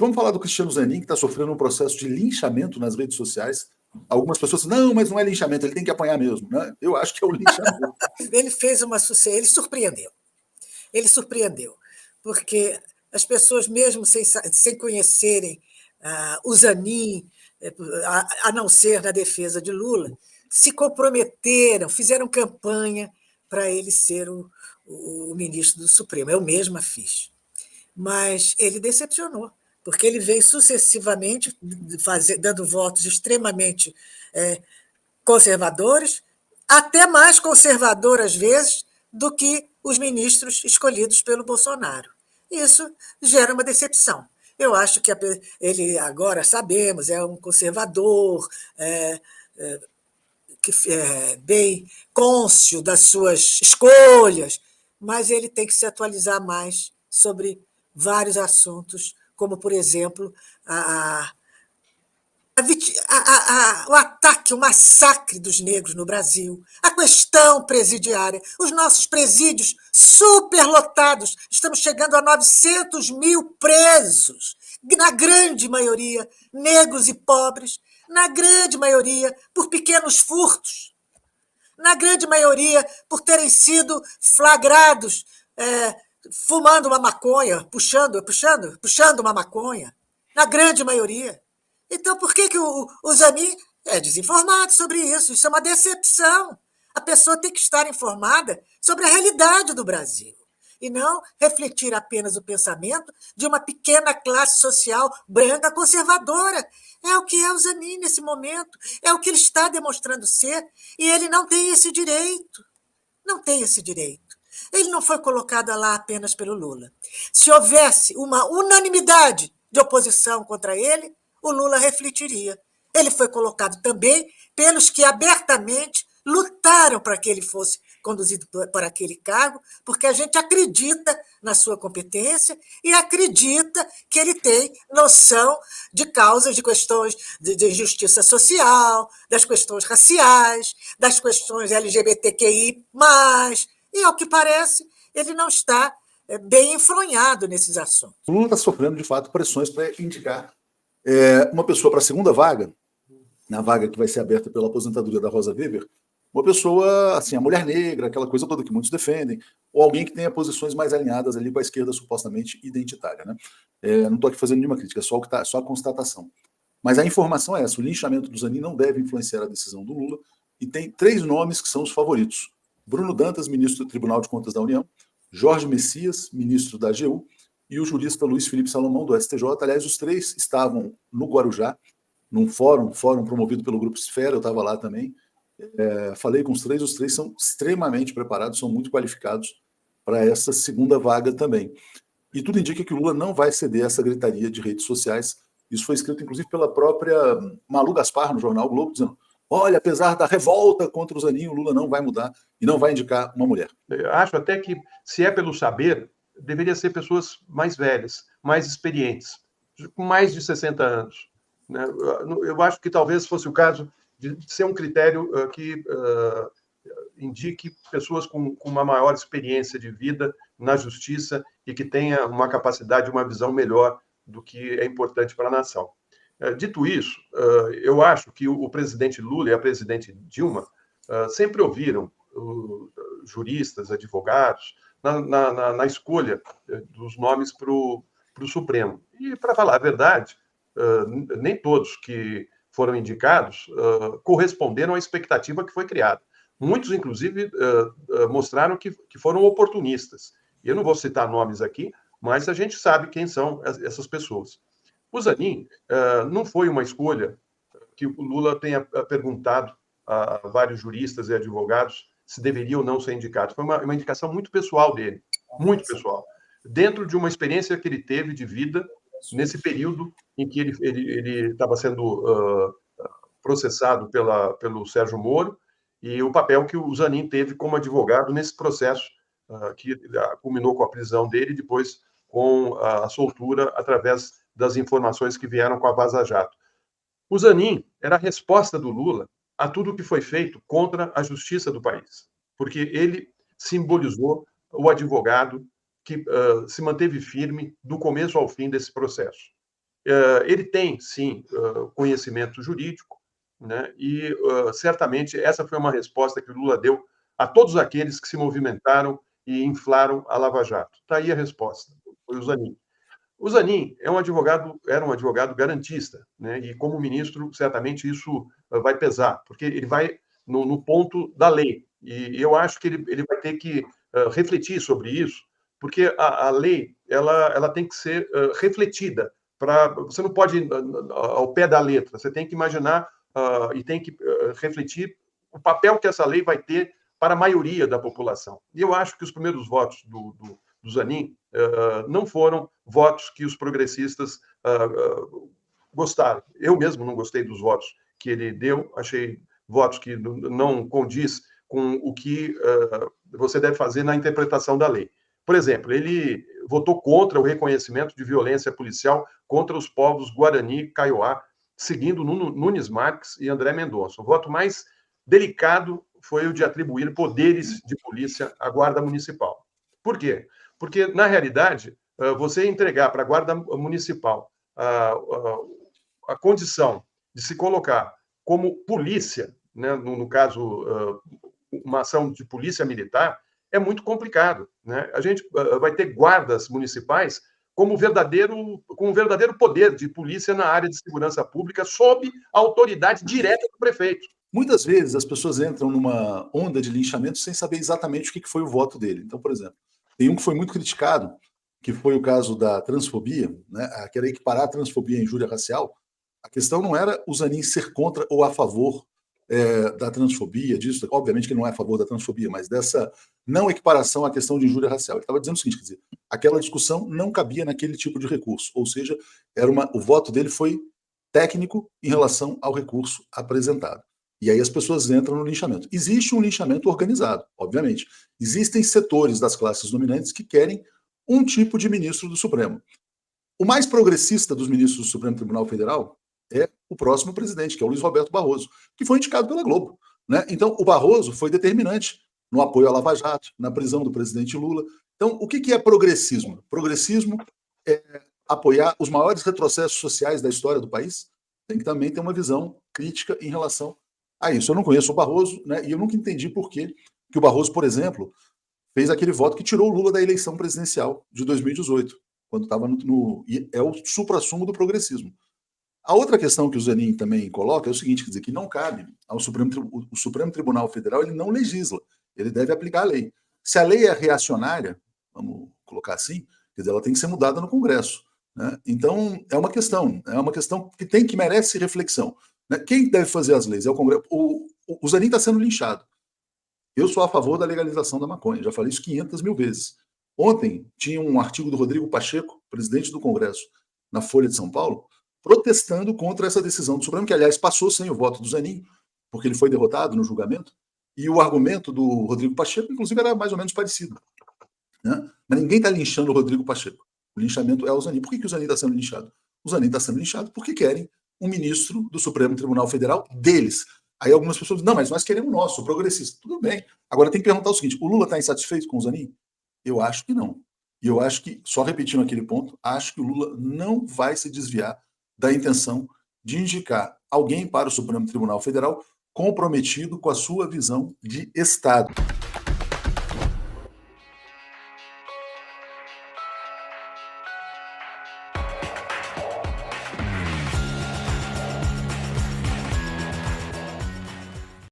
Vamos falar do Cristiano Zanin, que está sofrendo um processo de linchamento nas redes sociais. Algumas pessoas dizem, não, mas não é linchamento, ele tem que apanhar mesmo. Né? Eu acho que é o linchamento. Ele fez ele surpreendeu. Ele surpreendeu, porque as pessoas, mesmo sem conhecerem o Zanin, a não ser na defesa de Lula, se comprometeram, fizeram campanha para ele ser o ministro do Supremo. Eu mesma fiz. Mas ele decepcionou, porque ele veio sucessivamente dando votos extremamente conservadores, até mais conservador, às vezes, do que os ministros escolhidos pelo Bolsonaro. Isso gera uma decepção. Eu acho que ele, agora sabemos, é um conservador, que é bem cônscio das suas escolhas, mas ele tem que se atualizar mais sobre vários assuntos, como, por exemplo, o ataque, o massacre dos negros no Brasil, a questão presidiária, os nossos presídios superlotados, estamos chegando a 900 mil presos, na grande maioria negros e pobres, na grande maioria por pequenos furtos, na grande maioria por terem sido flagrados fumando uma maconha, puxando uma maconha, na grande maioria. Então, por que o Zanin é desinformado sobre isso? Isso é uma decepção. A pessoa tem que estar informada sobre a realidade do Brasil e não refletir apenas o pensamento de uma pequena classe social branca conservadora. É o que é o Zanin nesse momento, é o que ele está demonstrando ser, e ele não tem esse direito. Não tem esse direito. Ele não foi colocado lá apenas pelo Lula. Se houvesse uma unanimidade de oposição contra ele, o Lula refletiria. Ele foi colocado também pelos que abertamente lutaram para que ele fosse conduzido por aquele cargo, porque a gente acredita na sua competência e acredita que ele tem noção de causas, de questões de justiça social, das questões raciais, das questões LGBTQI+, e, ao que parece, ele não está bem enfronhado nesses assuntos. O Lula está sofrendo, de fato, pressões para indicar uma pessoa para a segunda vaga, na vaga que vai ser aberta pela aposentadoria da Rosa Weber, uma pessoa, assim, a mulher negra, aquela coisa toda que muitos defendem, ou alguém que tenha posições mais alinhadas ali com a esquerda supostamente identitária. Né? Não estou aqui fazendo nenhuma crítica, só a constatação. Mas a informação é essa, o linchamento do Zanin não deve influenciar a decisão do Lula, e tem 3 nomes que são os favoritos. Bruno Dantas, ministro do Tribunal de Contas da União, Jorge Messias, ministro da AGU, e o jurista Luiz Felipe Salomão, do STJ. Aliás, os 3 estavam no Guarujá, num fórum promovido pelo Grupo Esfera, eu estava lá também. Falei com os 3 são extremamente preparados, são muito qualificados para essa segunda vaga também. E tudo indica que o Lula não vai ceder essa gritaria de redes sociais. Isso foi escrito, inclusive, pela própria Malu Gaspar, no jornal o Globo, dizendo: olha, apesar da revolta contra o Zanin, o Lula não vai mudar e não vai indicar uma mulher. Eu acho até que, se é pelo saber, deveria ser pessoas mais velhas, mais experientes, com mais de 60 anos. Né? Eu acho que talvez fosse o caso de ser um critério que indique pessoas com uma maior experiência de vida na justiça e que tenha uma capacidade, uma visão melhor do que é importante para a nação. Dito isso, eu acho que o presidente Lula e a presidente Dilma sempre ouviram juristas, advogados, na escolha dos nomes para o Supremo. E, para falar a verdade, nem todos que foram indicados corresponderam à expectativa que foi criada. Muitos, inclusive, mostraram que foram oportunistas. E eu não vou citar nomes aqui, mas a gente sabe quem são essas pessoas. O Zanin não foi uma escolha que o Lula tenha perguntado a vários juristas e advogados se deveria ou não ser indicado. Foi uma indicação muito pessoal dele, muito pessoal, dentro de uma experiência que ele teve de vida nesse período em que ele estava sendo processado pelo Sérgio Moro, e o papel que o Zanin teve como advogado nesse processo que culminou com a prisão dele e depois com a soltura através das informações que vieram com a Vaza Jato. O Zanin era a resposta do Lula a tudo o que foi feito contra a justiça do país, porque ele simbolizou o advogado que se manteve firme do começo ao fim desse processo. Ele tem, sim, conhecimento jurídico, né? E certamente essa foi uma resposta que o Lula deu a todos aqueles que se movimentaram e inflaram a Lava Jato. Está aí a resposta, foi o Zanin. O Zanin era um advogado garantista, né? E como ministro, certamente isso vai pesar, porque ele vai no ponto da lei. E eu acho que ele vai ter que refletir sobre isso, porque a lei ela tem que ser refletida. Você não pode ir ao pé da letra, você tem que imaginar e tem que refletir o papel que essa lei vai ter para a maioria da população. E eu acho que os primeiros votos do Zanin não foram votos que os progressistas gostaram. Eu mesmo não gostei dos votos que ele deu, achei votos que não condiz com o que você deve fazer na interpretação da lei. Por exemplo, ele votou contra o reconhecimento de violência policial contra os povos Guarani e Kaiowá, seguindo Nunes Marques e André Mendonça. O voto mais delicado foi o de atribuir poderes de polícia à Guarda Municipal. Por quê? Porque, na realidade, você entregar para a Guarda Municipal a condição de se colocar como polícia, né, no caso, uma ação de polícia militar, é muito complicado, né? A gente vai ter guardas municipais com um verdadeiro poder de polícia na área de segurança pública, sob a autoridade direta do prefeito. Muitas vezes as pessoas entram numa onda de linchamento sem saber exatamente o que foi o voto dele. Então, por exemplo, tem um que foi muito criticado, que foi o caso da transfobia, né? Que era equiparar a transfobia à injúria racial. A questão não era o Zanin ser contra ou a favor da transfobia, disso. Obviamente que ele não é a favor da transfobia, mas dessa não equiparação à questão de injúria racial. Ele estava dizendo o seguinte, quer dizer, aquela discussão não cabia naquele tipo de recurso, ou seja, o voto dele foi técnico em relação ao recurso apresentado. E aí as pessoas entram no linchamento. Existe um linchamento organizado, obviamente. Existem setores das classes dominantes que querem um tipo de ministro do Supremo. O mais progressista dos ministros do Supremo Tribunal Federal é o próximo presidente, que é o Luiz Roberto Barroso, que foi indicado pela Globo, né? Então, o Barroso foi determinante no apoio à Lava Jato, na prisão do presidente Lula. Então, o que é progressismo? Progressismo é apoiar os maiores retrocessos sociais da história do país. Tem que também ter uma visão crítica em relação a isso. Eu não conheço o Barroso, né? E eu nunca entendi por que o Barroso, por exemplo, fez aquele voto que tirou o Lula da eleição presidencial de 2018, quando estava é o suprassumo do progressismo. A outra questão que o Zanin também coloca é o seguinte, quer dizer, que não cabe ao o Supremo Tribunal Federal, ele não legisla, ele deve aplicar a lei. Se a lei é reacionária, vamos colocar assim, quer dizer, ela tem que ser mudada no Congresso, né? Então, é uma questão que merece reflexão, né? Quem deve fazer as leis? É o Congresso. O Zanin está sendo linchado. Eu sou a favor da legalização da maconha, já falei isso 500 mil vezes. Ontem tinha um artigo do Rodrigo Pacheco, presidente do Congresso, na Folha de São Paulo, protestando contra essa decisão do Supremo, que, aliás, passou sem o voto do Zanin, porque ele foi derrotado no julgamento, e o argumento do Rodrigo Pacheco, inclusive, era mais ou menos parecido, né? Mas ninguém está linchando o Rodrigo Pacheco. O linchamento é o Zanin. Por que o Zanin está sendo linchado? O Zanin está sendo linchado porque querem um ministro do Supremo Tribunal Federal deles. Aí algumas pessoas dizem, não, mas nós queremos o nosso, o progressista. Tudo bem. Agora tem que perguntar o seguinte, o Lula está insatisfeito com o Zanin? Eu acho que não. E eu acho que, só repetindo aquele ponto, acho que o Lula não vai se desviar da intenção de indicar alguém para o Supremo Tribunal Federal comprometido com a sua visão de Estado.